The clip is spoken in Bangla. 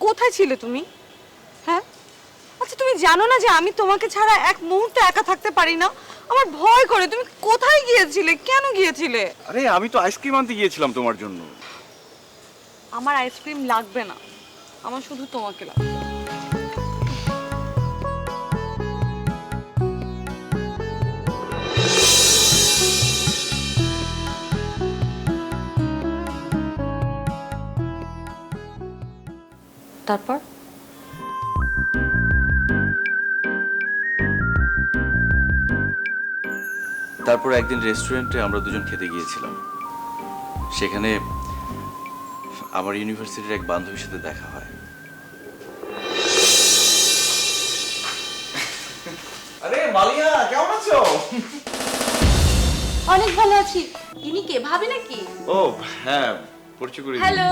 কোথায় ছিলে তুমি? হ্যাঁ, আচ্ছা তুমি জানো না যে আমি তোমাকে ছাড়া এক মুহূর্তে একা থাকতে পারি না? আমার ভয় করে। তুমি কোথায় গিয়েছিলে? কেন গিয়েছিলে? আরে আমি তো আইসক্রিম আনতে গিয়েছিলাম তোমার জন্য। আমার আইসক্রিম লাগবে না, আমার শুধু তোমাকে লাগবে। তারপর তারপর একদিন রেস্টুরেন্টে আমরা দুজন খেতে গিয়েছিলাম। সেখানে আমার ইউনিভার্সিটির এক বান্ধবীর সাথে দেখা হয়। আরে মালিয়া, কেমন আছো? অনেক ভালো আছি। ইনি কে, ভাবি নাকি? ও হ্যাঁ, পরিচয় করে দিই। হ্যালো।